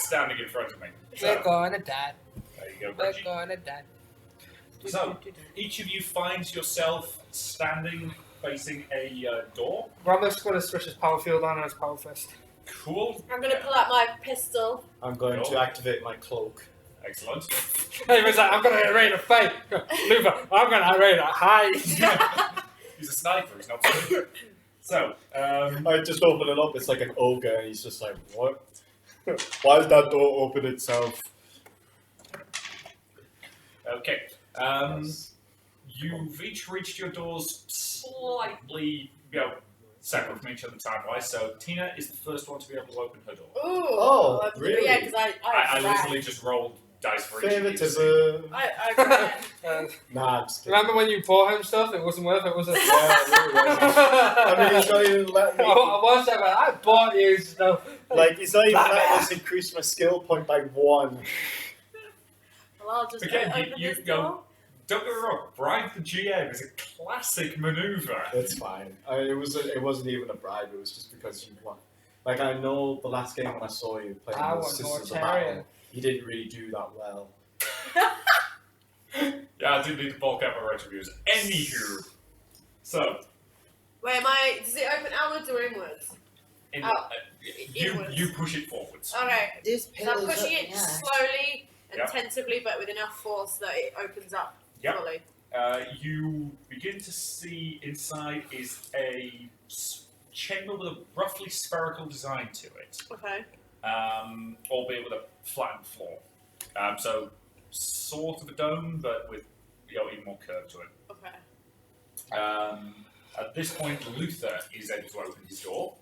standing in front of me. We're gonna die. There you go, We're Bridgie. gonna die. So, each of you finds yourself standing facing a door. Romulus going to switch his power field on and his power fist. Cool. I'm going to pull out my pistol. I'm going to activate my cloak. Excellent. Hey, he's like, I'm going to get ready to fight. Luther, I'm going to get ready to hide. He's a sniper, he's not sniper. So, I just open it up, it's like an ogre, and he's just like, what? Why did that door open itself? okay. You've each reached your doors slightly, separate from each other time-wise. So Tina is the first one to be able to open her door. Ooh. Oh, really? Yeah, because I literally just rolled dice for each of you. Favoritism. I Nah, I'm just kidding. Remember when you bought him stuff? It wasn't worth it, was it? Yeah, it really wasn't. I mean, he's not even letting me... I was there, man. I bought you stuff. Like, he's not even letting us increase my skill point by 1. Well, I'll just Again, open you this go. door. Don't get me wrong, bribe the GM is a classic maneuver. It's fine. It wasn't even a bribe, it was just because you won. Like, I know the last game when I saw you playing I the want more Sisters of Tyrion. Battle, you didn't really do that well. Yeah, I did need to bulk out my retribution. Anywho. So, Wait, does it open outwards or inwards? you push it forwards. Okay. This So I'm pillow's pushing up, it yeah. slowly and Yep. tentatively, but with enough force that it opens up Yep. fully. You begin to see inside is a chamber with a roughly spherical design to it, Okay. albeit with a flattened floor. So sort of a dome, but with even more curve to it. Okay. At this point, Luther is able to open his door.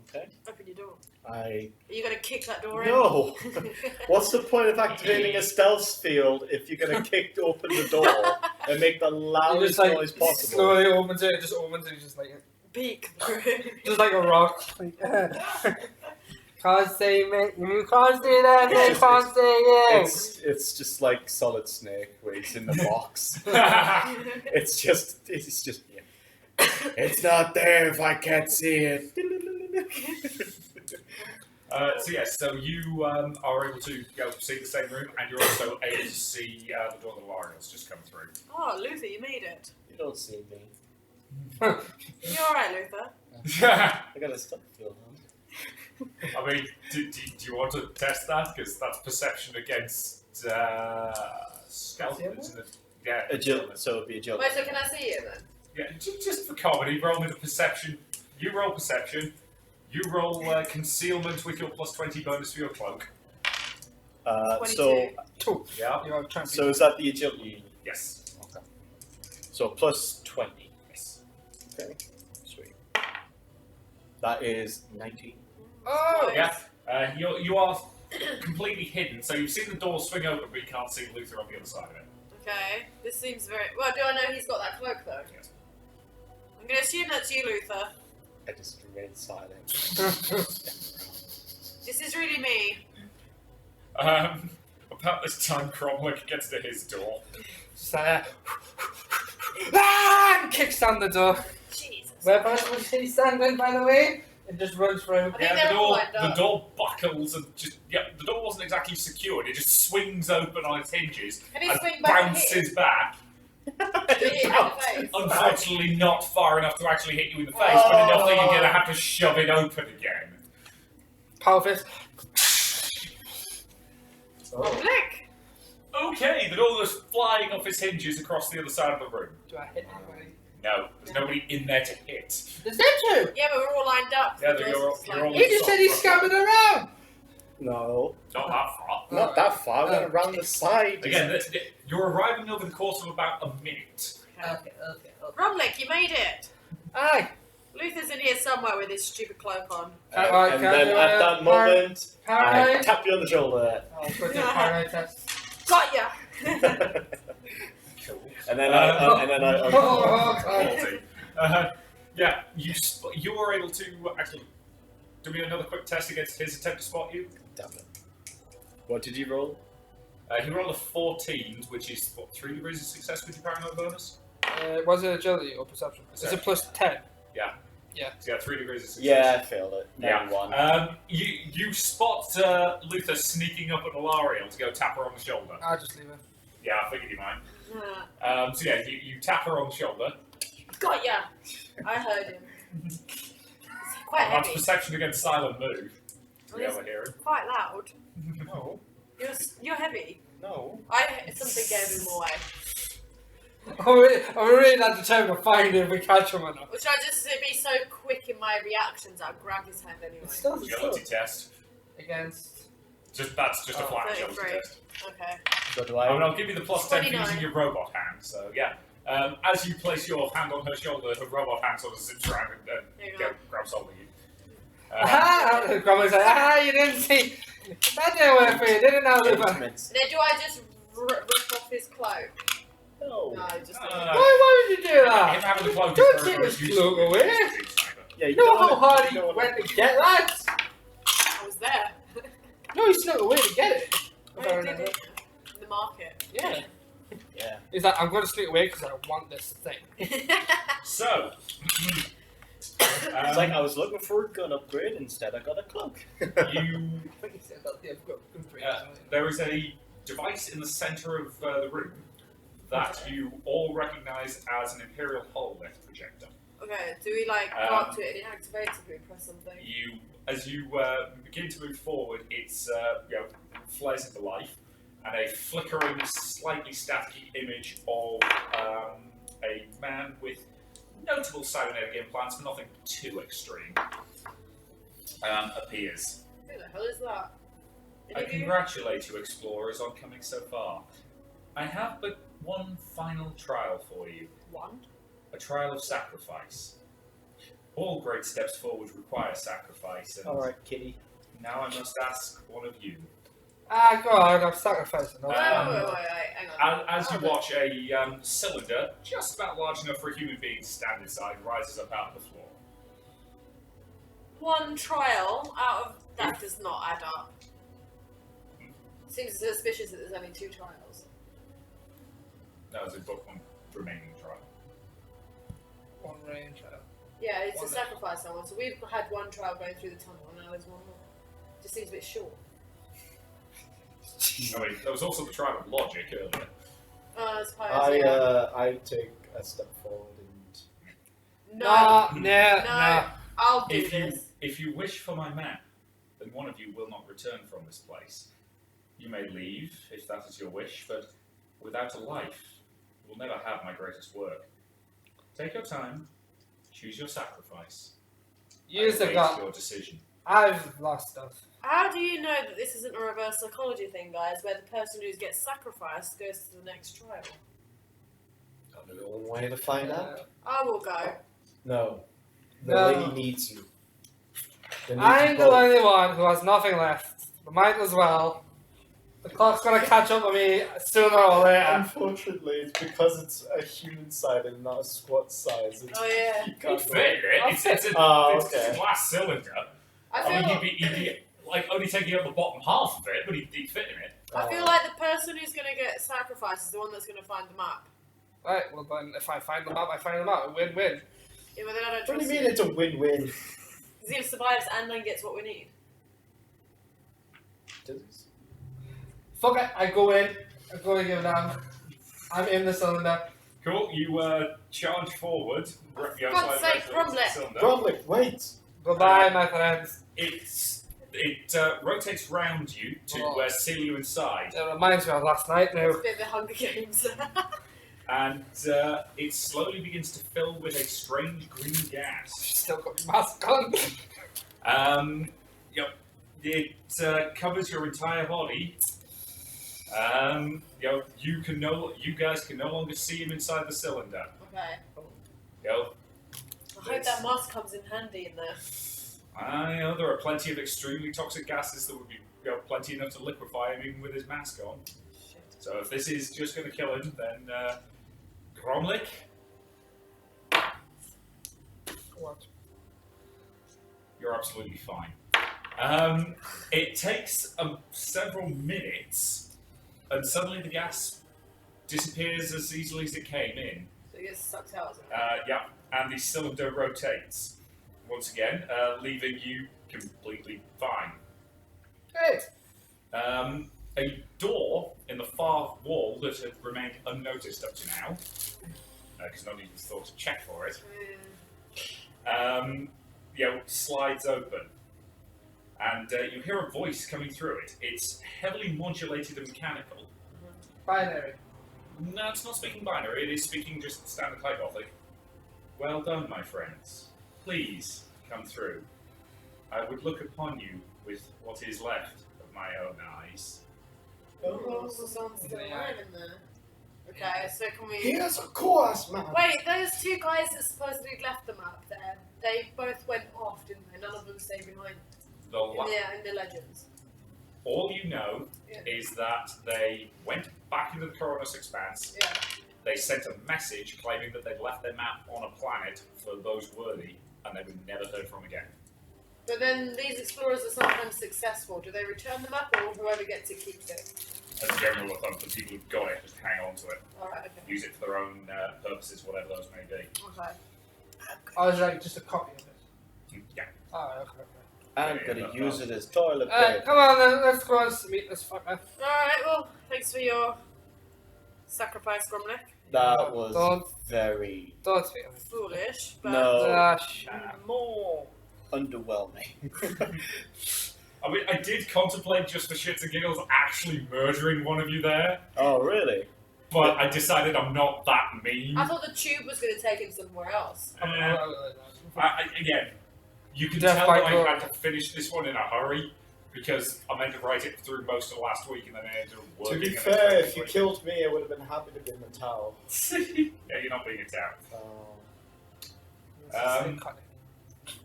Okay. Open your door. I... Are you going to kick that door No! in? What's the point of activating a stealth field if you're going to kick open the door and make the You loudest just like noise possible? slowly opens it, just opens it, just like Peek through. just like a rock. Can't say me, you can't say that, they can't say it. It's just like Solid Snake where he's in the box. It's just yeah. It's not there if I can't see it. So you are able to see the same room, and you're also able to see the door that Lariel's just come through. Oh, Luther, you made it. You don't see me. You alright, Luther? I got a stealth field on. I mean, do you want to test that? Because that's perception against stealth. Isn't it? Yeah. Agility, so it'd be agility. Wait, so can I see you then? Yeah, just for comedy, roll me the perception. You roll perception. You roll concealment with your plus 20 bonus for your cloak. So 2. Yeah. You are champion. So is that the agility? Yes. Okay. So plus 20. Yes. Okay. Sweet. That is 19. Oh! Yeah. You are completely hidden, so you've seen the door swing open, but you can't see Luther on the other side of it. Okay. This seems very... Well, do I know he's got that cloak, though? Yes. I'm going to assume that's you, Luther. I just remain silent. This is really me. About this time, Cromwell gets to his door. Just like ah! And kicks down the door. Jesus. Whereabouts was he standing, by the way? And just runs through. I think they're all lined up. The door buckles and the door wasn't exactly secured. It just swings open on its hinges Can he and swing back and bounces back. hit you in the face? Unfortunately, not far enough to actually hit you in the face, but enough that you're going to have to shove it open again. Power fist. Flick! Okay, the door goes flying off its hinges across the other side of the room. Do I hit anybody? No, there's nobody in there to hit. There's them two! Yeah, but we're all lined up. Yeah, The you're door's all- just you're all- He just said he's scamming around! No, Not that far. not that far. I went around the side. Again, you're arriving over the course of about a minute. Okay. Rumlick, you made it! Aye! Luther's in here somewhere with his stupid cloak on. And then at that moment, I Paranoid. tap you on the shoulder. Oh, go do a paranoid test. Got ya! Cool. And then I Oh, God. 40. Yeah, you were able to actually do me another quick test against his attempt to spot you. Damn it. What did you roll? He rolled a 14, which is, 3 degrees of success with your paranoid bonus? Was it agility or perception? Is it plus 10? Yeah. Yeah. So you got 3 degrees of success. Yeah, I failed it. Yeah. One. You spot Luther sneaking up at Alariel to go tap her on the shoulder. I'll just leave it. Yeah, I figured you might. Nah. So yeah, you tap her on the shoulder. Got ya. I heard him. It's quite That's heavy. perception against silent move. To Well, be able to hear it. Quite loud. No. You're heavy. No. Something gave him away. I'm really not determined to find him if we catch him or not. Which I just be so quick in my reactions, I'll grab his hand anyway. It's still Agility test. against. That's just a flat 33. agility test. Okay. So do I mean, I? I'll give you the plus 10 for 29. using your robot hand. So yeah. As you place your hand on her shoulder, her robot hand sort of zips around and There you go. grabs hold of you. Grandma's like, you didn't see. That didn't work for you, did it now, Luther? Intimates. Then do I just rip off his cloak? No. No, just. Why would you do Him that? having the cloak Don't is very, take very his useful. cloak away. Yeah, You know how hard you he don't went to get that? I was there. No, he snuck away to get it. Where did it? In the market. Yeah. Yeah. He's like, I'm going to sneak away because I want this thing. So. It's like I was looking for a gun upgrade, instead I got a cloak. you I think he said that they've got good brains. there is a device in the center of the room that you all recognize as an Imperial hull lift projector. Okay, do we like go up to it and it activates if we press something? As you begin to move forward, it's flares into life, and a flickering, slightly staticky image of a man with notable cybernetic implants, but nothing too extreme, appears. Who the hell is that? I congratulate you, explorers, on coming so far. I have but one final trial for you. One? A trial of sacrifice. All great steps forward require sacrifice, and Alright, kitty. now I must ask one of you. Go on, I'm sacrificing. Wait, hang on. As you watch a cylinder, just about large enough for a human being to stand inside, rises up out of the floor. One trial out of that does not add up. Seems suspicious that there's only 2 trials. That was a book one remaining trial. One range. Yeah, it's One to sacrifice someone. So we've had 1 trial going through the tunnel, and now there's 1 more. Just seems a bit short. I mean, there was also the trial of logic earlier. I suppose. I take a step forward and No, I'll do this. If you wish for my map, then one of you will not return from this place. You may leave, if that is your wish, but without a life, you will never have my greatest work. Take your time, choose your sacrifice. Use the await gun. your decision. I've lost stuff. How do you know that this isn't a reverse psychology thing, guys, where the person who gets sacrificed goes to the next trial? the only way to find out. I will go. No. The No. lady needs you. They need I'm you the both. only one who has nothing left. I might as well. The clock's gonna catch up with me sooner or later. Unfortunately, it's because it's a human side and not a squat size. It's, Oh, yeah. you He'd can't fit in it. It's a okay. glass cylinder. I I feel, mean, he'd be like only taking up the bottom half of it, but he'd fit in it. I feel like the person who's going to get sacrificed is the one that's going to find the map. Right, well then, if I find them out, I find them out. Win-win. Yeah, but then I don't What do trust you mean it's a win-win? Because he survives and then gets what we need. Fuck it, I go in. I go and give it down. I'm in the cylinder. Cool. You charge forward. For God's sake, Crumlet. Bromley, wait! Goodbye, my friends. It rotates round you to Oh. seal you inside, It reminds me of last night now. It's a bit of the Hunger Games. and it slowly begins to fill with a strange green gas. Still got my mask on. It covers your entire body. You guys can no longer see him inside the cylinder. Okay. You know, I hope that mask comes in handy in there. I know there are plenty of extremely toxic gases that would be plenty enough to liquefy him even with his mask on. Shit. So if this is just going to kill him, then Gromlik, What? you're absolutely fine. It takes several minutes, and suddenly the gas disappears as easily as it came in. So he gets sucked out. Yeah, and the cylinder rotates. once again, leaving you completely fine. Great. A door in the far wall that had remained unnoticed up to now, because nobody thought to check for it, slides open. And you hear a voice coming through it. It's heavily modulated and mechanical. Binary. No, it's not speaking binary, it is speaking just standard High Gothic. Well done, my friends. Please come through. I would look upon you with what is left of my own eyes. Oh, so someone's still alive in there. Okay, so can we... Yes, of course, man. Wait, those two guys that supposedly left the map there, they both went off, didn't they? None of them stayed behind in the legends. All you know is that they went back into the Coronos Expanse. Yeah. They sent a message claiming that they'd left their map on a planet for those worthy, and they were never heard from again. But then these explorers are sometimes successful. Do they return the map, or whoever gets it keeps it? As a general rule of thumb, the people who've got it just hang on to it. Alright, okay. Use it for their own purposes, whatever those may be. Okay. I was like just a copy of it. Yeah. Oh, okay. I'm gonna use it as toilet Alright, paper. come on then, let's go and meet this fucker. Alright, well, thanks for your sacrifice, Gromlek. That was Don't very speak of it. Foolish, but... No. Shut up. More. underwhelming. I mean, I did contemplate just for shits and giggles actually murdering one of you there, Oh, really? but I decided I'm not that mean. I thought the tube was going to take him somewhere else. Again, you can Death tell by that I glory. had to finish this one in a hurry because I meant to write it through most of last week and then I ended up To working. be on it fair, if this you week. killed me, I would have been happy to be in the towel. Yeah, you're not being attacked.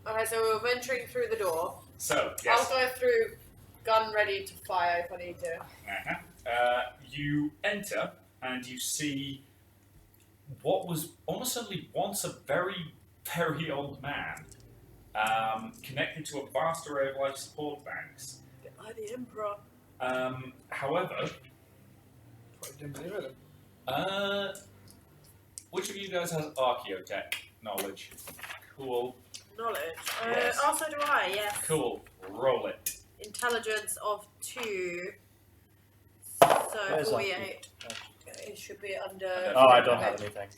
Okay, so we're venturing through the door. So, yes. I'll go through, gun ready to fire if I need to. You enter and you see what was almost certainly once a very, very old man, connected to a vast array of life support banks. I'm the Emperor. However, I didn't believe it. which of you guys has archaeotech knowledge? Cool. Knowledge. Yes. Also do I, yes. Cool. Roll it. Intelligence of 2. So Where's 48. It should be under... Oh, I don't have anything.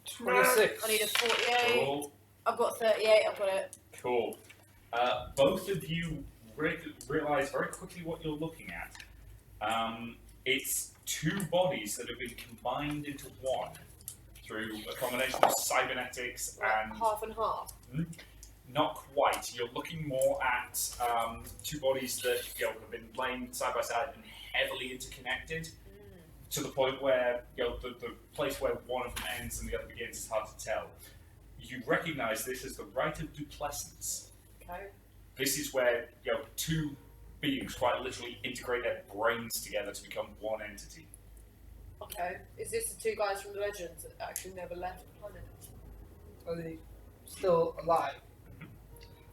26. I need a 48. Cool. I've got 38, I've got it. Cool. Both of you realize very quickly what you're looking at. It's two bodies that have been combined into one through a combination of cybernetics and... Half and half. Not quite. You're looking more at two bodies that have been laying side by side and heavily interconnected to the point where the place where one of them ends and the other begins is hard to tell. You recognise this as the rite of duplescence. Okay. This is where two beings quite literally integrate their brains together to become one entity. Okay. Is this the two guys from the Legends that actually never left the planet? Are they still alive?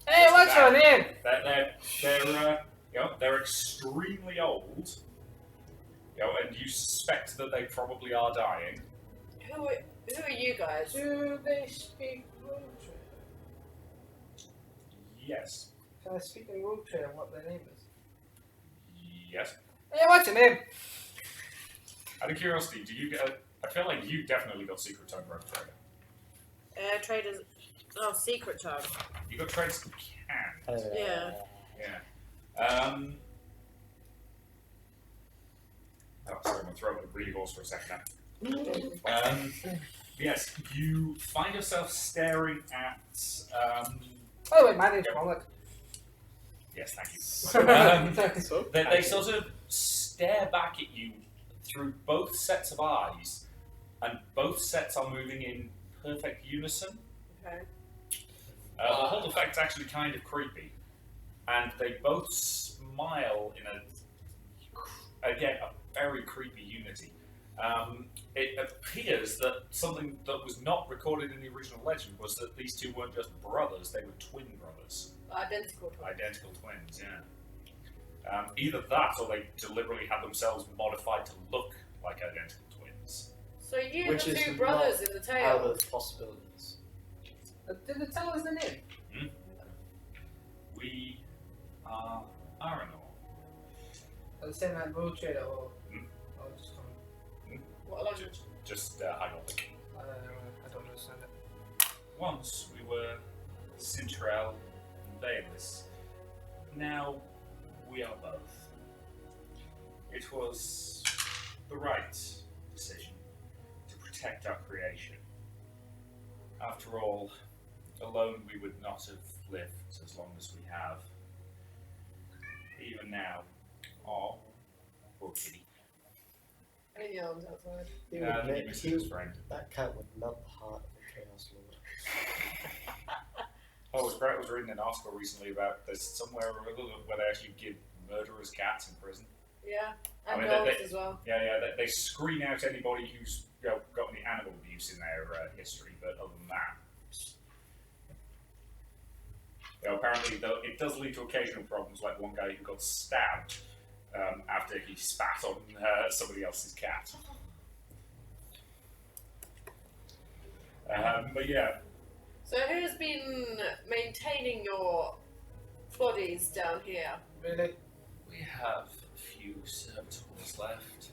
Hey, what's your name? They're extremely old. And you suspect that they probably are dying. Who are you guys? Do they speak Rotary? Yes. Can I speak in Rotary and what their name is? Yes. Hey, what's your name? Out of curiosity, do you get? I feel like you definitely got secret tongue rope trader. Traders... Oh, secret tongue. You got trades you can. Yeah. Yeah. Oh, sorry, my throat went really hoarse for a second now. Yes, you find yourself staring at. Oh, wait, my name's Ronald. Yes, thank you. So, They sort of stare back at you through both sets of eyes, and both sets are moving in perfect unison. Okay. The whole effect's actually kind of creepy, and they both smile in a very creepy unity. It appears that something that was not recorded in the original legend was that these two weren't just brothers; they were twin brothers, Identical twins. identical twins. Yeah. Either that, or they deliberately had themselves modified to look like identical twins. So you Which the is two brothers not in the out tale. of possibilities. Did it tell us the name? We are Aranor. Are they saying that road trader or just coming? What language? Just High Gothic. I don't understand it. Once we were Sintrel and Bayless. Now we are both. It was the right decision to protect our creation. After all, alone we would not have lived as long as we have. Even now, poor kitty. Any arms outside? I think he missed his friend. That cat would melt the heart of the Chaos Lord. Oh, it was reading an article recently about there's somewhere or other where they actually give murderers cats in prison. Yeah, and I mean, dogs as well. Yeah, they screen out anybody who's got any animal abuse in their history, but other than that, apparently it does lead to occasional problems, like one guy who got stabbed after he spat on somebody else's cat. But yeah. So who's been maintaining your bodies down here? Really? We have a few servitors left.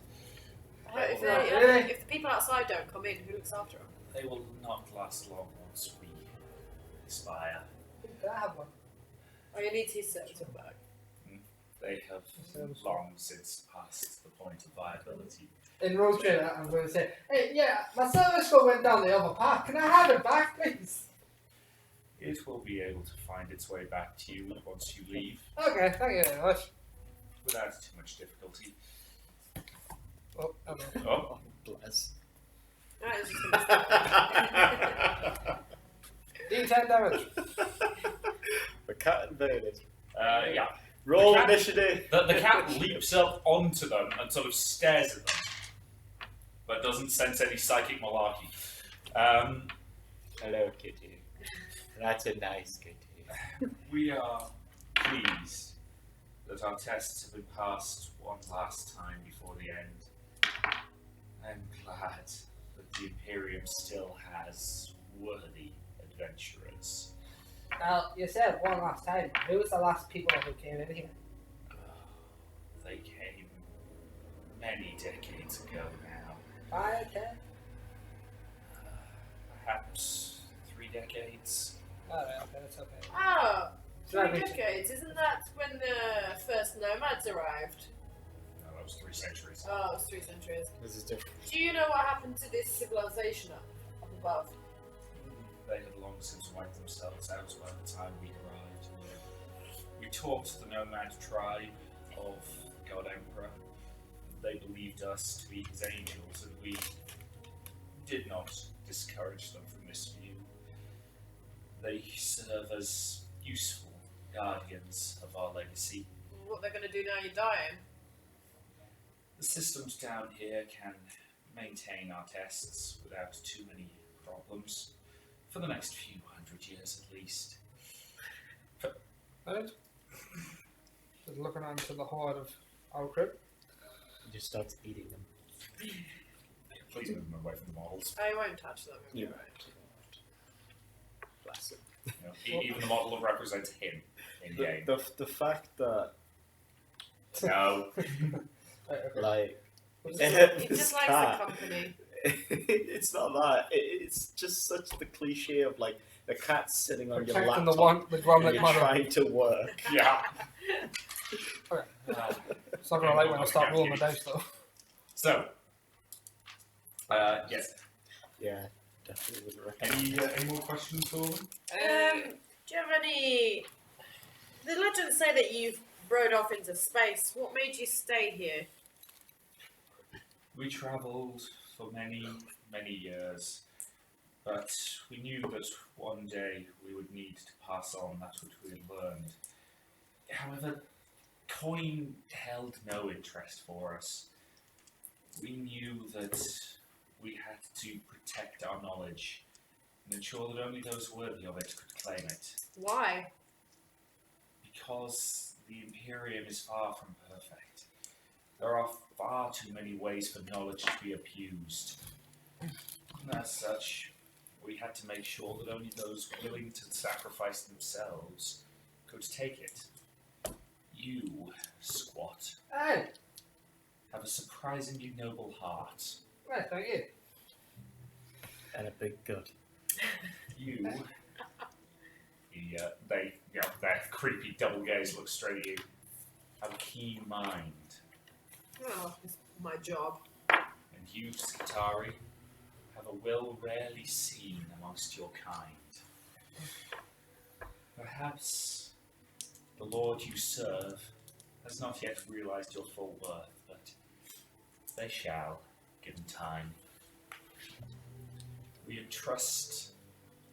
If the people outside don't come in, who looks after them? They will not last long once we expire. Can I have one? Oh, you need his servitor back. They have long since passed the point of viability. In road trader, I'm going to say, hey, yeah, my service score went down the other path. Can I have it back, please? It will be able to find its way back to you once you leave, Okay, thank you very much. without too much difficulty. Oh, I don't know. Oh, Bless. Right, it's just gonna D10 damage. The cat invaded. yeah. Roll The cat- initiative. The cat leaps up onto them and sort of stares at them, but doesn't sense any psychic malarkey. Hello, kitty. That's a nice kitty. We are pleased that our tests have been passed one last time before the end. I'm glad that the Imperium still has worthy adventurers. Now, you said one last time. Who was the last people who came in here? They came many decades ago now. 5, 10? Perhaps 3 decades. Alright, okay, that's okay. Oh, So that 3 means- decades. Isn't that when the first nomads arrived? No, that was 3 centuries. Oh, it was 3 centuries. This is different. Do you know what happened to this civilization up above? They had long since wiped themselves out by the time we arrived. We talked the nomad tribe of the God Emperor. They believed us to be his angels, and we did not discourage them from this view. They serve as useful guardians of our legacy. What they're going to do now you're dying? The systems down here can maintain our tests without too many problems. For the next few hundred years at least. Right? Just looking onto the horde of our crib. He just starts eating them. Please move them away from the models. I won't touch them. You're right. Bless him. You know, even the model represents him in game. The fact that, No. Right, okay. like, He this just likes cat, the company. it's not that. It's just such the cliche of like the cat sitting on your Protecting laptop the one and that you're mother. trying to work. Yeah. It's not gonna like when I start rolling the dice though. So, yes. Yeah, definitely would recommend. Any more questions for them? Do you have any... The legends say that you've rode off into space. What made you stay here? We travelled for many, many years, but we knew that one day we would need to pass on that which we had learned. However, coin held no interest for us. We knew that we had to protect our knowledge and ensure that only those worthy of it could claim it. Why? Because the Imperium is far from perfect. There are far too many ways for knowledge to be abused. And as such, we had to make sure that only those willing to sacrifice themselves go to take it. You, Squat, Hey! have a surprisingly noble heart. Right, thank you. And a big gut. You, their creepy double gaze looks straight at you. Have a keen mind. Oh, it's my job. And you, Skitari, have a will rarely seen amongst your kind. Perhaps the Lord you serve has not yet realized your full worth, but they shall, given time. We entrust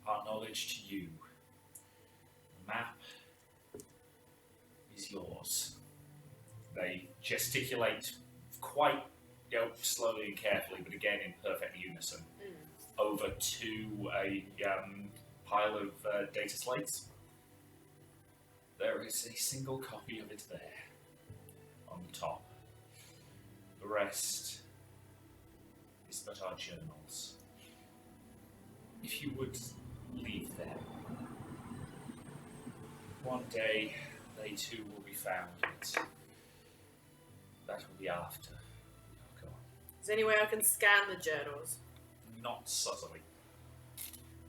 our knowledge to you. The map is yours. They gesticulate quite slowly and carefully, but again in perfect unison, over to a pile of data slates. There is a single copy of it there, on the top. The rest is but our journals. If you would leave them, one day they too will be found, but that will be after. Go on. Is there any way I can scan the journals? Not subtly.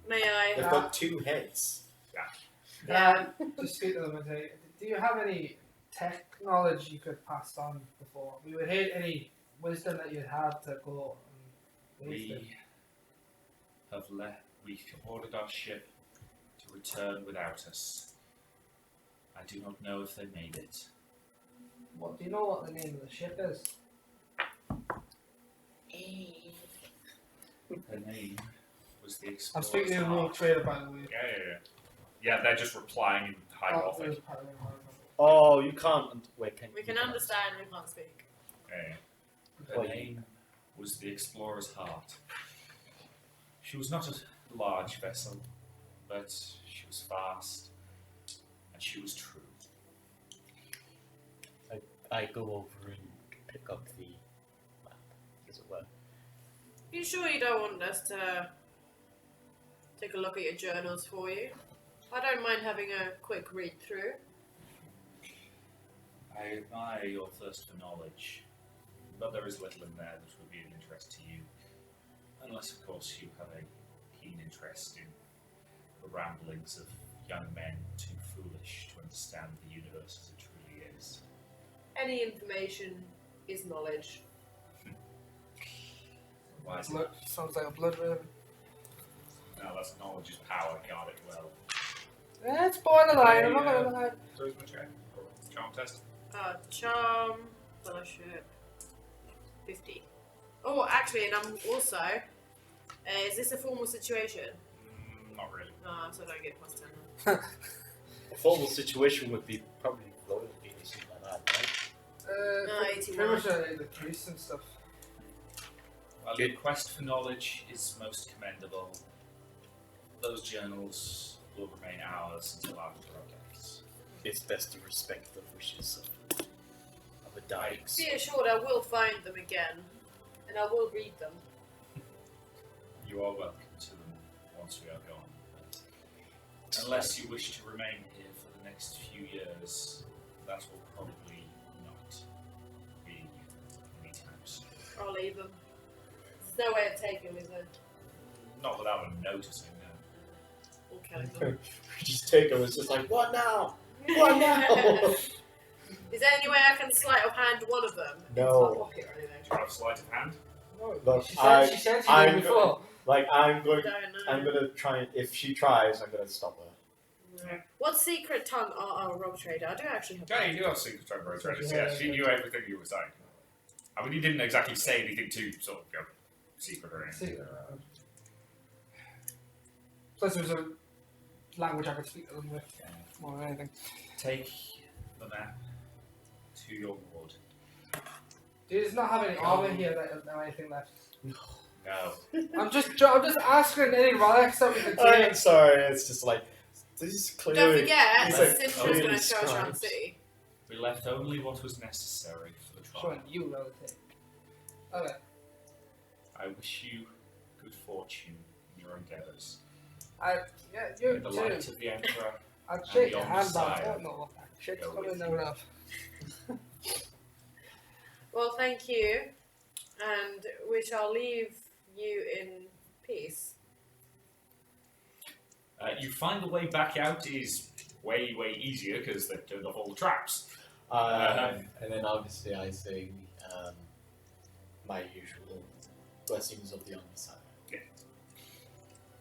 May I? They've got 2 heads. Just speak to them and say, do you have any tech knowledge you could pass on before? We would hate any wisdom that you'd have to go and waste it. We ordered our ship to return without us. I do not know if they made it. What, do you know what the name of the ship is? Her name was the I'm Explorer's speaking to a Heart. rogue trader, by the way. Yeah, they're just replying in hieroglyphic. there's part of it, part of it. Oh, you can't. Wait, We can understand, we can't speak. Her name was the Explorer's Heart. She was not a large vessel, but she was fast, and she was true. I go over and pick up the map, as it were. You sure you don't want us to take a look at your journals for you? I don't mind having a quick read through. I admire your thirst for knowledge, but there is little in there that would be of interest to you, unless, of course, you have a keen interest in the ramblings of young men too foolish to understand the universe as it truly is. Any information is knowledge. Why is Blood, it? sounds like a blood ribbon. No, that's knowledge is power. Guard it well. Yeah, it's borderline, I'm not gonna lie. So is my check. Charm test. Charm, fellowship, 50. Oh, actually, and I'm also, is this a formal situation? Not really. No, so I don't get plus 10. A formal situation would be probably loyalty or something like that, right? No, Pretty 81. much the case and stuff. Well, the quest for knowledge is most commendable. Those journals will remain ours until after our deaths. It's best to respect the wishes of a dying Be soul. assured I will find them again, and I will read them. You are welcome to them once we are gone. But unless you wish to remain here for the next few years, that will probably not be anytime soon. I'll leave them. There's no way of taking them, is there? Not without them noticing, no. Or killing them. We just take them, it's just like, what now? What now? Is there any way I can sleight of hand one of them? No. Into my pocket or anything? Do you have sleight of hand? Look, She said she I'm did before. Like, I'm I don't know. gonna try and, if she tries, I'm gonna stop her. No. What secret tongue are a rogue trader? I do actually have Yeah, you do have secret tongue road traders. Yeah, she knew everything you were saying. I mean, you didn't exactly say anything too sort of secret or anything. Plus, there's a language I could speak to them with more than anything. Take the map to your ward. Do you just not have any armor here that have anything left? No. I'm just asking any relics that we can I'm take. sorry, it's just like, this is Don't clearly. forget, He's like, Cintra's clearly going to show us around the scribed. city. We left only what was necessary for the trial. Showing you relative. Okay. I wish you good fortune in your endeavours. Yeah, you In the light of the Emperor, I'd shake the your hand, but I Messiah. don't know what that shit's Go coming with out you. of. Well, thank you, and we shall leave you in peace. You find the way back out is way easier because they've turned off all the traps. And then obviously I sing my usual blessings of the Messiah.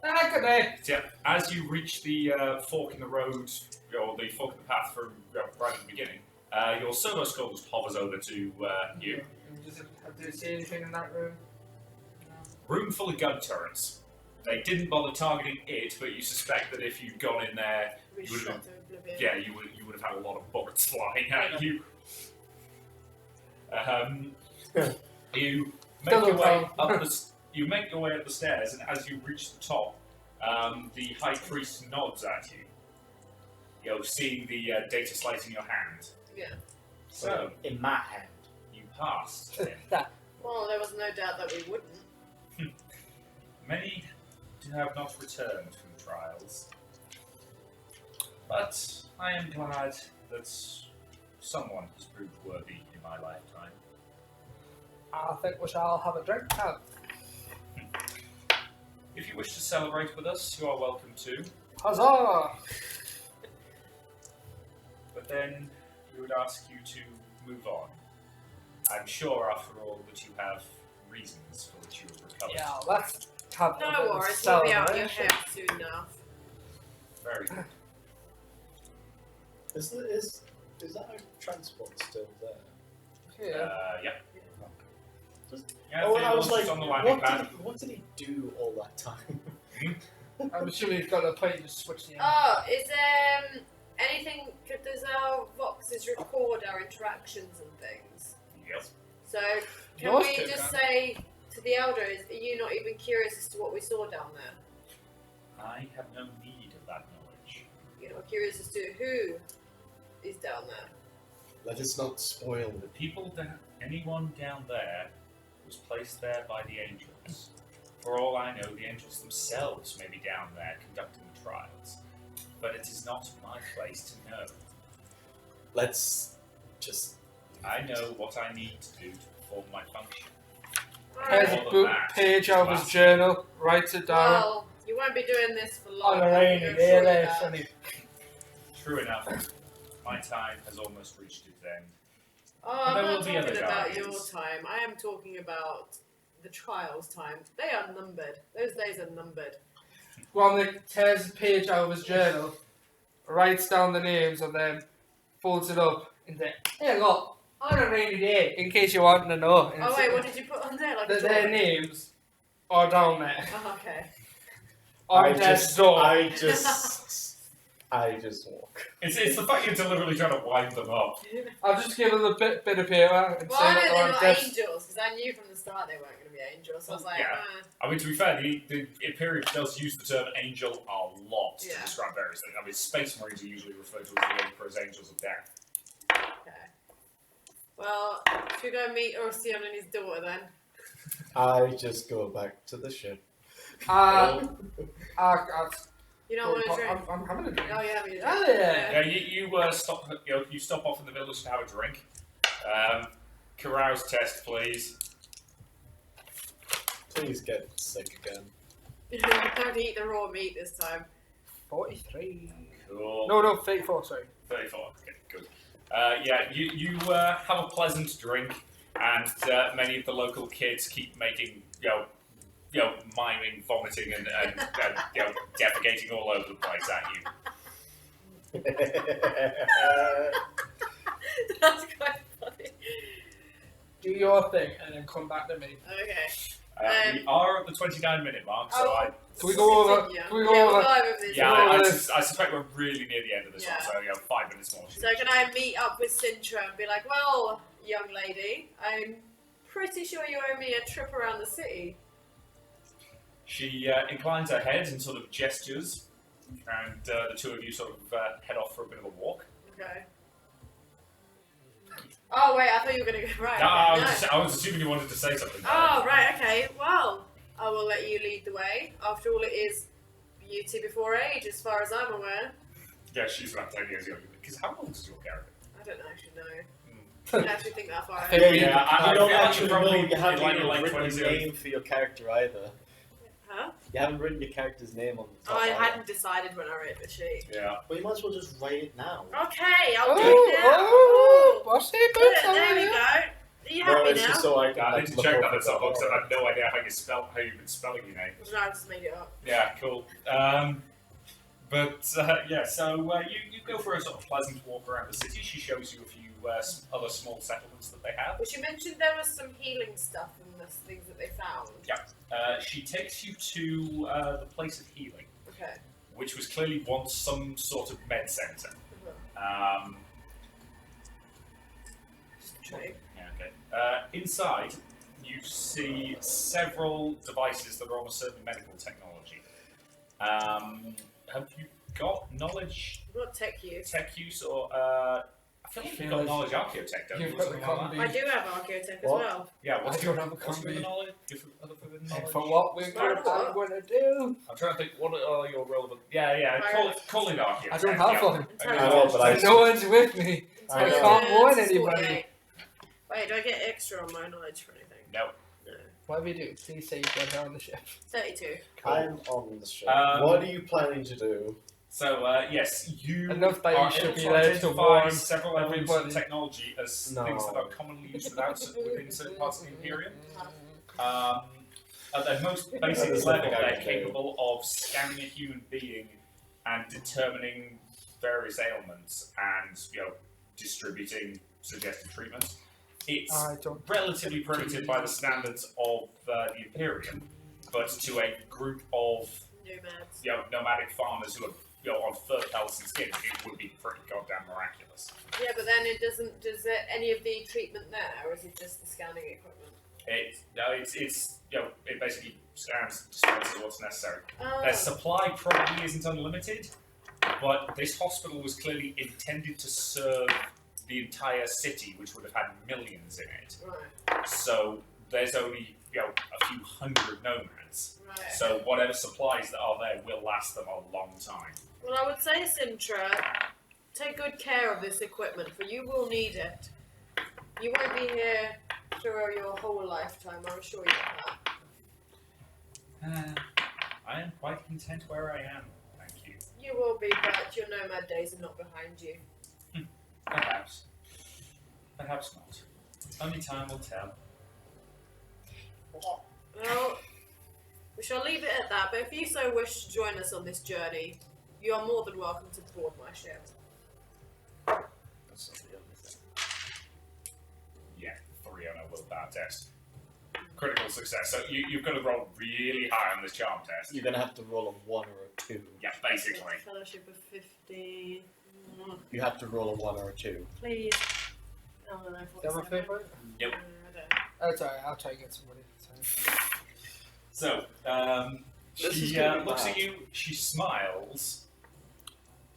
Ah, good day. So, yeah, as you reach the fork in the road, or the fork in the path from right at the beginning, your servo skull just hovers over to you. Do you see anything in that room? Room full of gun turrets. They didn't bother targeting it, but you suspect that if you'd gone in there, We you would have shot to oblivion. yeah, you would have had a lot of bullets flying at you. You make Still your way don't up the you make your way up the stairs, and as you reach the top, the high priest nods at you. You're seeing the data slate in your hand. Yeah. So in my hand. you passed. him. Well, there was no doubt that we wouldn't. Many have not returned from trials, but I am glad that someone has proved worthy in my lifetime. I think we shall have a drink now. If you wish to celebrate with us, you are welcome to. Huzzah! But then we would ask you to move on. I'm sure, after all, that you have reasons for which you have recovered. Yeah, let's have a bit No of worries, we'll be out your celebration. hair soon enough. Very good. Is that transport still there? Yeah. Yeah. Just- Yeah, Oh, the I was launch is like, on the landing pad. what did he do all that time? I'm assuming he's got a point to switch the Oh, is anything? Does our voxes record our interactions and things? Yes. So can Yours we do, just man. say to the elders, are you not even curious as to what we saw down there? I have no need of that knowledge. You're not curious as to who is down there. Let us not spoil The people that anyone down there was placed there by the angels. For all I know, the angels themselves may be down there conducting the trials. But it is not my place to know. Let's just. I know what I need to do to perform my function. Here's Alright. a More book than that, page out of his last- journal, writes it down. Well, you won't be doing this for long. On a I rainy can day assure you there, that. Sonny. True enough, my time has almost reached its end. Oh, And I'm there not will be talking other about your guardians. time. I am talking about the trials time. They are numbered. Those days are numbered. Gromley tears a page out of his journal, writes down the names of them, folds it up, and says, "Here, look, on a rainy day, in case you want to know." And Oh wait, it's- what did you put on there? Like a that their drawing? names are down there. Oh, okay. On death's door. I just walk. It's the fact you're deliberately trying to wind them up. I'll just give them a bit of paper and Well, say I know that they're they're on not death's angels because I knew from the start they weren't going to be angels. So I was like, Yeah. I mean, to be fair, the Imperium does use the term angel a lot to Yeah. describe various things. I mean, Space Marines are usually referred to as the Emperor's Angels of Death. okay. Well, should we go meet Orsion and his daughter then? I just go back to the ship. You don't want to drink? I'm having a drink. Oh yeah, me Oh, yeah. Yeah, you stop. You stop off in the village to have a drink. Carouse test, please. Please get sick again. Don't eat the raw meat this time. 43. Cool. No, 34, sorry. 34. Okay, good. Yeah, you have a pleasant drink, and many of the local kids keep making miming, vomiting, and defecating all over the place at you. That's quite funny. Do your thing and then come back to me. Okay. We are at the 29-minute mark, so Oh. Can we go over? Continue. Can we go yeah, over? we'll go over this. I suspect we're really near the end of this Yeah. one, so 5 minutes more. So can I meet up with Sintra and be like, well, young lady, I'm pretty sure you owe me a trip around the city. She inclines her head and sort of gestures, and the two of you sort of head off for a bit of a walk. Okay. Oh wait, I thought you were gonna go right. I, okay, was I was assuming you wanted to say something. Oh right, okay. Well, I will let you lead the way. After all, it is beauty before age, as far as I'm aware. Yeah, she's about 10 years younger. Because how old is your character? I don't actually know. I don't actually think that far I ahead. think- Yeah, I You don't feel like actually you're probably know. You haven't in like even your late written 20s. a name for your character either. Huh? You haven't written your character's name on the top. I either. hadn't decided when I wrote the sheet. Yeah. Well, you might as well just write it now. Okay, I'll do it now. Bossy Good, boots there we on go. Are you No, happy it's now? just so I can. I like, need to look check over that at some the- point because I have no idea how you've been spelling your name. No, I just made it up. Yeah, cool. Yeah, so you go for a sort of pleasant walk around the city. She shows you a few other small settlements that they have. Well, she mentioned there was some healing stuff and the things that they found. She takes you to the place of healing, Okay. which was clearly once some sort of med center. True. Yeah, okay. Inside, you see several devices that are almost certainly medical technology. Have you got knowledge, What tech use? tech use, or I feel like you've got knowledge archaeotech, don't you? You've or got the something like combi. that? I do have archaeotech as What? well. Yeah, what's I your, don't have a what's your combi. knowledge? Other knowledge? And for what we're Smart going, I'm going to do. I'm trying to think, what are your relevant... Yeah, call it archaeotech. I don't have one. Okay. I know, but I- No one's with me. I I know. can't warn Intelligence, anybody. 48. Wait, do I get extra on my knowledge for anything? No. No. Whatever you do, please say you've gone down the ship. 32. I'm on the ship. Um, What are you planning to do? So, yes, you Enough that you are should able be to there to identify warn several elements of everybody. technology as No. things that are commonly used within certain parts of the Imperium. Huh. At their most basic There's level, nothing I they're can do. capable of scanning a human being and determining various ailments and, distributing suggested treatments. It's I don't. relatively primitive by the standards of the Imperium, but to a group of Nomads. nomadic farmers who are on fur pelts and skin, it would be pretty goddamn miraculous. Yeah, but then it doesn't. Does there any of the treatment there, or is it just the scanning equipment? It basically scans, dispenses what's necessary. Oh. Their supply probably isn't unlimited, but this hospital was clearly intended to serve the entire city, which would have had millions in it. Right. So there's only a few hundred nomads. Right. So whatever supplies that are there will last them a long time. Well, I would say, Sintra, take good care of this equipment, for you will need it. You won't be here through your whole lifetime, I'm sure you of that. I am quite content where I am, thank you. You will be, but your nomad days are not behind you. Perhaps. Perhaps not. Only time will tell. Well, we shall leave it at that, but if you so wish to join us on this journey, you are more than welcome to board my ship. That's not the only thing. Yeah, 3 on a willpower test. Critical success. So you've got to roll really high on this charm test. You're gonna have to roll a 1 or a 2. Yeah, basically. Fellowship of 50. You have to roll a 1 or a 2. Please. Oh, no, Do you have a 47. favourite? Yep. I don't. Oh, sorry, I'll try and get somebody. Sorry. So, This is she gonna be looks bad. at you, she smiles,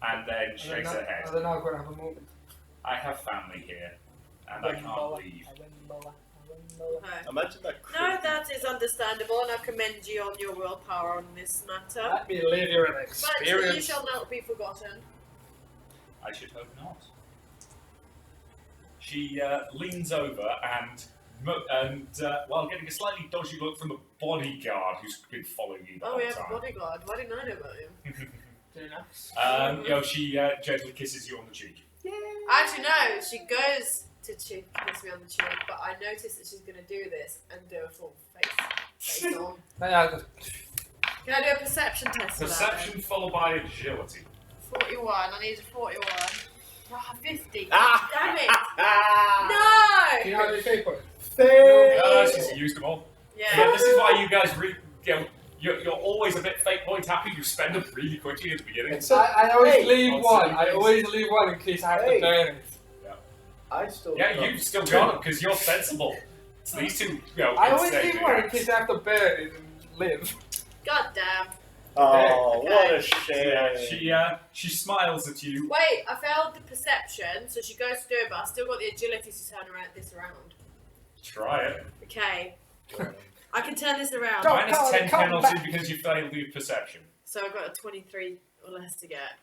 and then shakes her head. Are they now going to have a moment? I have family here, and I can't leave. Okay. Imagine that. No, that is understandable, and I commend you on your willpower on this matter. Let me live your But you experience. shall not be forgotten. I should hope not. She leans over and while getting a slightly dodgy look from the bodyguard who's been following you the Oh, whole we have a time. bodyguard. Why didn't I know about him? Very nice. She gently kisses you on the cheek. Actually, no. She goes to kiss me on the cheek, but I notice that she's going to do this and do a full face on. Yeah, just Can I do a perception test for that? Perception followed by agility. Then? 41. I need a 41. Ah, 50. Ah! Damn it! do No! you know how many fake points? She's used them all. Yeah, Yeah. this is why you guys you're always a bit fake point happy. You spend them really quickly at the beginning. I always Hey, leave I'll one. see I you. always leave one in case I have Hey. to burn it. I still. Yeah, got you've still got them because you're sensible. It's these two, I always insane leave one in guys. case I have to burn it and live. God damn. Oh, Okay. what a Yeah, shame. she smiles at you. Wait, I failed the perception, so she goes to do it, but I still got the agility to turn this around. Try it. Okay. I can turn this around. Don't Minus call 10 it, come penalty back. because you failed the perception. So I've got a 23 or less to get.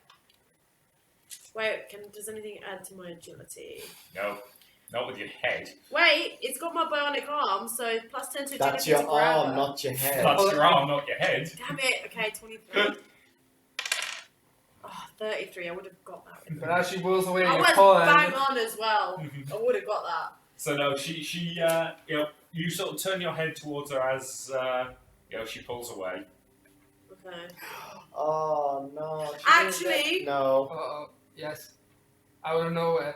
Wait, does anything add to my agility? No, not with your head. Wait, it's got my bionic arm, so plus 10 to agility That's your to grab arm, her. not your head. That's your arm, not your head. Damn it. Okay, 23. Oh, 33. I would have got that. But as she whirls away, I you was pull bang her. on as well. I would have got that. So no, she you sort of turn your head towards her as she pulls away. Okay. Oh no. she Actually- didn't- No. Uh-oh. Yes. Out of nowhere.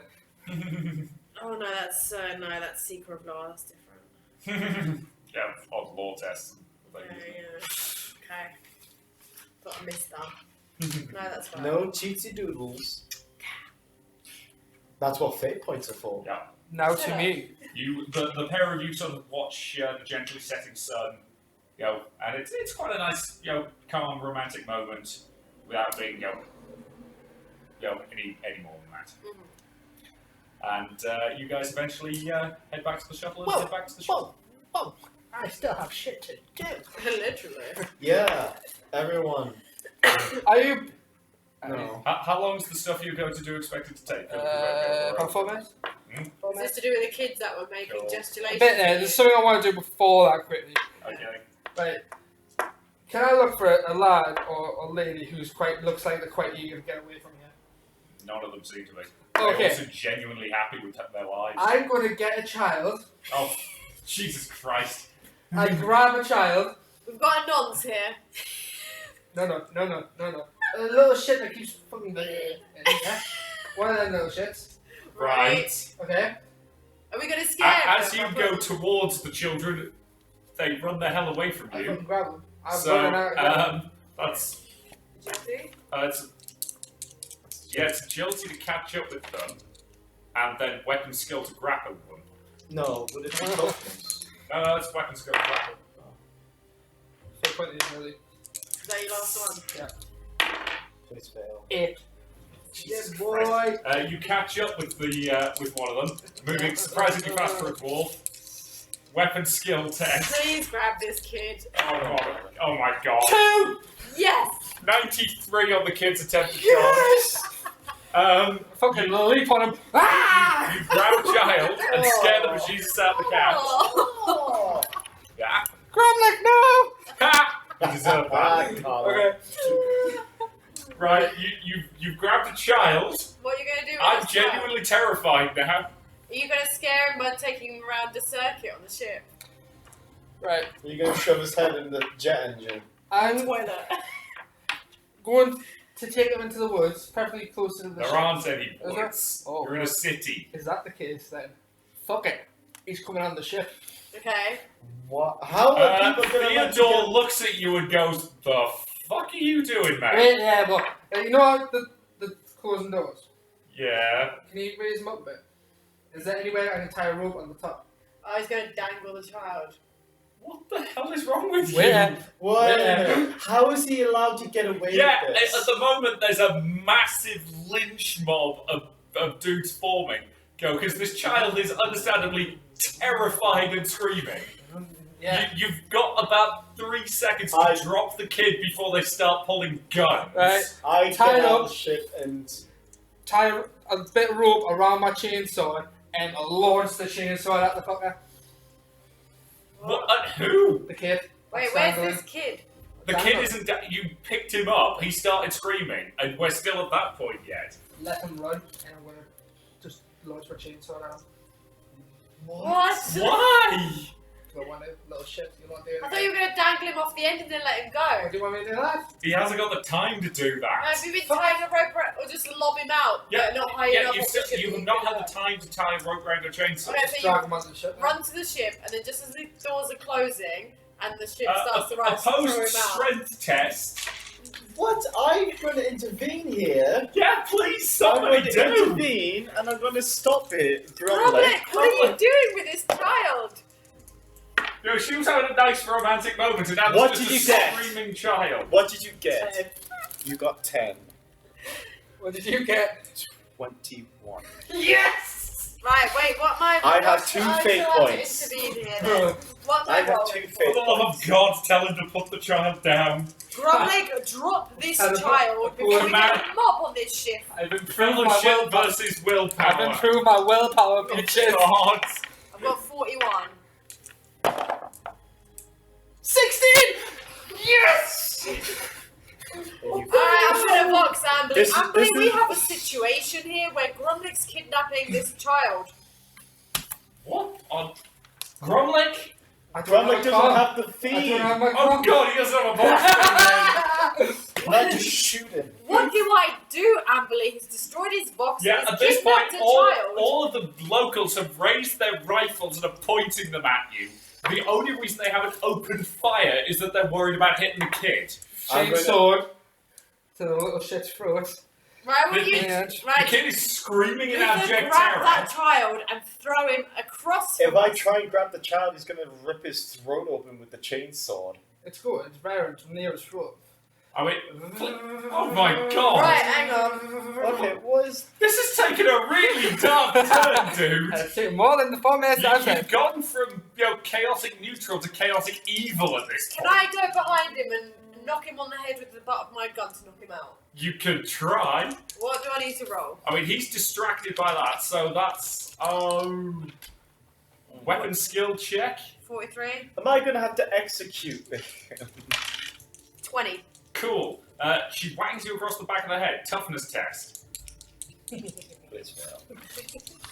Oh no, that's Seeker of Law. That's different. Yeah, odd law tests. Yeah. Okay. Thought I missed that. No, that's fine. No cheatsy doodles. That's what fate points are for. Yeah. Now to me. The pair of you sort of watch the gently setting sun, and it's quite a nice, calm, romantic moment without being, any more than that. Mhm. And you guys eventually head back to the shuttle and head back to the shuttle. I still have shit to do. Literally. Yeah, everyone. Are you? No. How long is the stuff you're going to do expected to take? About 4 minutes. 4 Is minutes. this to do with the kids that were making Cool. A gesticulations? bit there. There's something I want to do before that quickly. Okay. Right. Can I look for a lad or a lady who's looks like they're quite eager to get away from here? None of them seem to be. Okay. They're also genuinely happy with their lives. I'm going to get a child. Oh, Jesus Christ. I grab a child. We've got a nonce here. No. A little shit that keeps fucking yeah. One of them little shits. Right. Okay. Are we going to scare As them? you go towards the children, they run the hell away from I you. fucking grab them. I'm So, running out. And grab them. that's Agility? it's agility to catch up with them, and then weapon skill to grapple them. No, would it be tokens? No, it's weapon skill to grapple. So put these really. Is that your last one? Please fail. 8. Jesus Yeah, Christ. boy. You catch up with with one of them, moving surprisingly fast for a dwarf. Weapon skill test. Please grab this kid. Oh god. Oh my god. 2. Yes! 93 on the kid's attempt to Yes. Fucking leap on him. Ah! You grab a child and scare the bejesus out of the cat. Oh. Yeah. Gromlek, no! Ha! You deserve that. Okay. Right, you've grabbed a child. What are you going to do with I'm this child? genuinely terrified now. Are you going to scare him by taking him around the circuit on the ship? Right. You're gonna shove his head in the jet engine. I'm Toilet. going to take him into the woods, preferably closer to the There ship. aren't any Is there? woods. Oh, You're in a right. city. Is that the case then? Fuck it. He's coming on the ship. Okay. What? How are people gonna let you Theodore get... looks at you and goes, "The fuck are you doing, mate?" Wait, yeah, but you know what? The closing doors. Yeah. Can you raise them up a bit? Is there any way I can tie a rope on the top? Oh, he's going to dangle the child. What the hell is wrong with Wait, you? What? Yeah. How is he allowed to get away Yeah, with at this? the moment there's a massive lynch mob of dudes forming. Because this child is understandably terrified and screaming. Yeah. You've got about 3 seconds to I- drop the kid before they start pulling guns. Right. I Tie get it out up. of the ship and... Tie a bit of rope around my chainsaw and launch the chainsaw at the fucker. What? Who? The kid. Wait, That's where's dangling. this kid? The kid isn't. You picked him up. He started screaming, and we're still at that point yet. Let him run, and I'm gonna just launch my chainsaw at him. What? Why? Do I want to? Little shit. You want to do it? I thought you were going to dangle him off the end and then let him go. Do you want me to do that? He hasn't got the time to do No, that. have you been tying a rope or just lob him out? Yeah, but not high Yeah, enough you've, off the still, ship you that have you not can had the time to tie a rope around a chainsaw. Okay, Just so drag you him onto the ship. run to the ship and then just as the doors are closing and the ship A starts to rise, throw opposed him out. strength test. What? I'm going to intervene here. Yeah, please, I'm somebody going to do. intervene, and I'm going to stop it. Gromlek, what are you doing with this child? You know, she was having a nice romantic moment, and now What there's did just you a get? screaming child. What did you get? You got 10. What did you get? 21. Yes! Right, wait, what am I... I have what- 2 I fate still have to points. intervene here then. What am I I have rolling 2 for? For fate the love points. of God, tell him to put the child down. Gromlek, drop this And child before we get Command- a mob on this ship. I've improved my Fellowship willpower. versus willpower. I've improved my willpower, Oh, bitches. God. I've got 41. 16! Yes! Alright, I'm gonna box Ambly. This- Ambly, this we is- have a situation here where Gromlek's kidnapping this child. What? On Gromlek? I don't Gromlek have a doesn't gun. have the I don't feed. have my Oh gun. God, he doesn't have a box. Not just shoot him. What do I do, Ambly? He's destroyed his box. Yeah, he's at this kidnapped point, a all, child. all of the locals have raised their rifles and are pointing them at you. The only reason they haven't opened fire is that they're worried about hitting the kid. I'm Chain gonna- sword to the little shit's throat. Right, will you... Yeah. The Right, kid is screaming in you can abject grab terror. that child and throw him across If from I us. try and grab the child, he's gonna rip his throat open with the chainsaw. It's good. It's better. It's near his throat. I mean, oh my God. Right, hang on. Okay, what is... This is taking a really dark turn, dude. It's taken more than the 4 minutes I've You've had. gone from chaotic neutral to chaotic evil at this Can point. I go behind him and knock him on the head with the butt of my gun to knock him out? You could try. What do I need to roll? I mean, he's distracted by that, so that's weapon skill check. 43? Am I gonna have to execute him? 20. Cool. She wangs you across the back of the head. Toughness test. Please fail.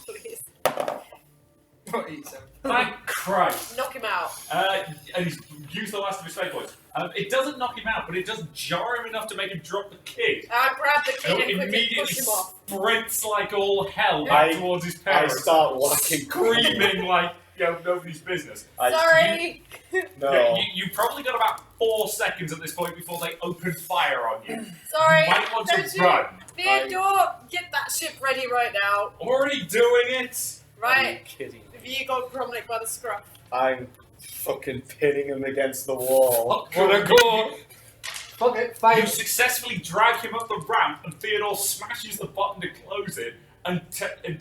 Please. Not easy. Thank Christ. Knock him out. And he's used the last of his fate points. It doesn't knock him out, but it does jar him enough to make him drop the kid. I grab the kid And and quickly immediately push him off. sprints like all hell back I- towards his I parents, start walking. screaming like nobody's business. Sorry! No. Yeah, you probably got about 4 seconds at this point before they open fire on you. Sorry! You might want Don't to you- run. Theodore, get that ship ready right now. Already doing it. Are you Right? kidding Have me? you got Gromlek by the scruff? I'm fucking pinning him against the wall. Cool. Wanna go? Fuck it. You Fight. successfully drag him up the ramp, and Theodore smashes the button to close it, and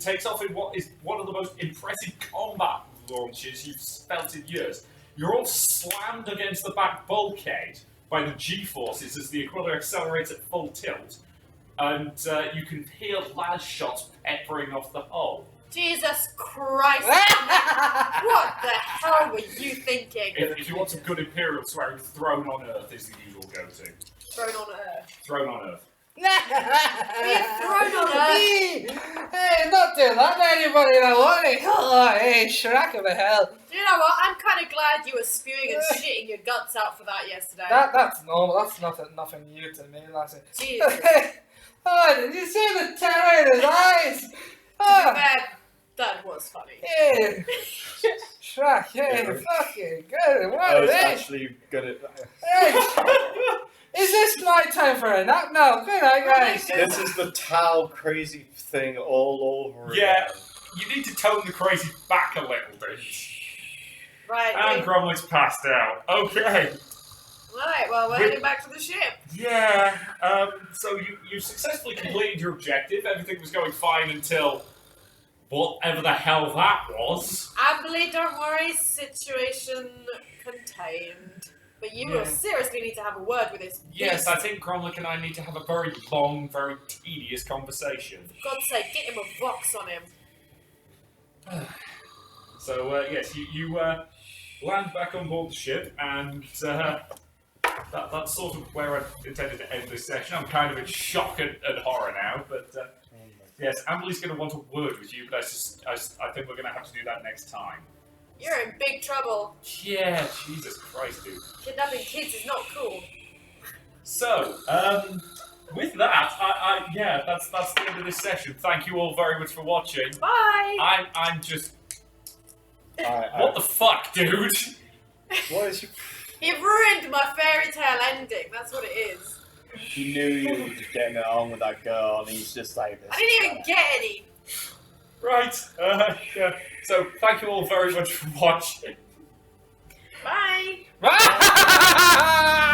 takes off in what is one of the most impressive combat launches you've felt in years. You're all slammed against the back bulkhead by the G-forces as the Aquila accelerates at full tilt, and you can hear las shots peppering off the hull. Jesus Christ! What the hell were you thinking? If you want some good Imperial swearing, Throne on Earth is the usual go-to. Thrown on Earth. Throne on Earth. Thrown on Earth. Hey, not do that to anybody that want it. Oh, hey, Shrek of a hell. You know what? I'm kind of glad you were spewing and shitting your guts out for that yesterday. That's normal. That's nothing new to me, lassie. Jesus. Oh, did you see the terror in his eyes? To be Oh, fair, that was funny. yeah. Shrek, yeah, Yeah. fucking good. I What was is this? actually gonna... Hey, is this my time for a nap? No, good night, guys. This is the Tau crazy thing all over Yeah. again. You need to tone the crazy back a little bit. Right. And Gromlek's passed out. Okay. Right, well, we're heading back to the ship. Yeah. So you successfully completed your objective. Everything was going fine until whatever the hell that was. Ambly, don't worry, situation contained. But you will Yeah. seriously need to have a word with this. Yes, beast. I think Gromlek and I need to have a very long, very tedious conversation. For God's sake, get him a box on him. So yes, you land back on board the ship, and that's sort of where I intended to end this session. I'm kind of in shock and horror now, but yes, Ambly's going to want a word with you, but I think we're going to have to do that next time. You're in big trouble. Yeah, Jesus Christ, dude. Kidnapping kids is not cool. So, with that, yeah, that's the end of this session. Thank you all very much for watching. Bye! I'm just, what the fuck, dude? What is you... He ruined my fairy tale ending, that's what it is. He knew you were just getting it on with that girl, and he's just like this. I didn't even get any. Right, yeah. So, thank you all very much for watching. Bye! Bye.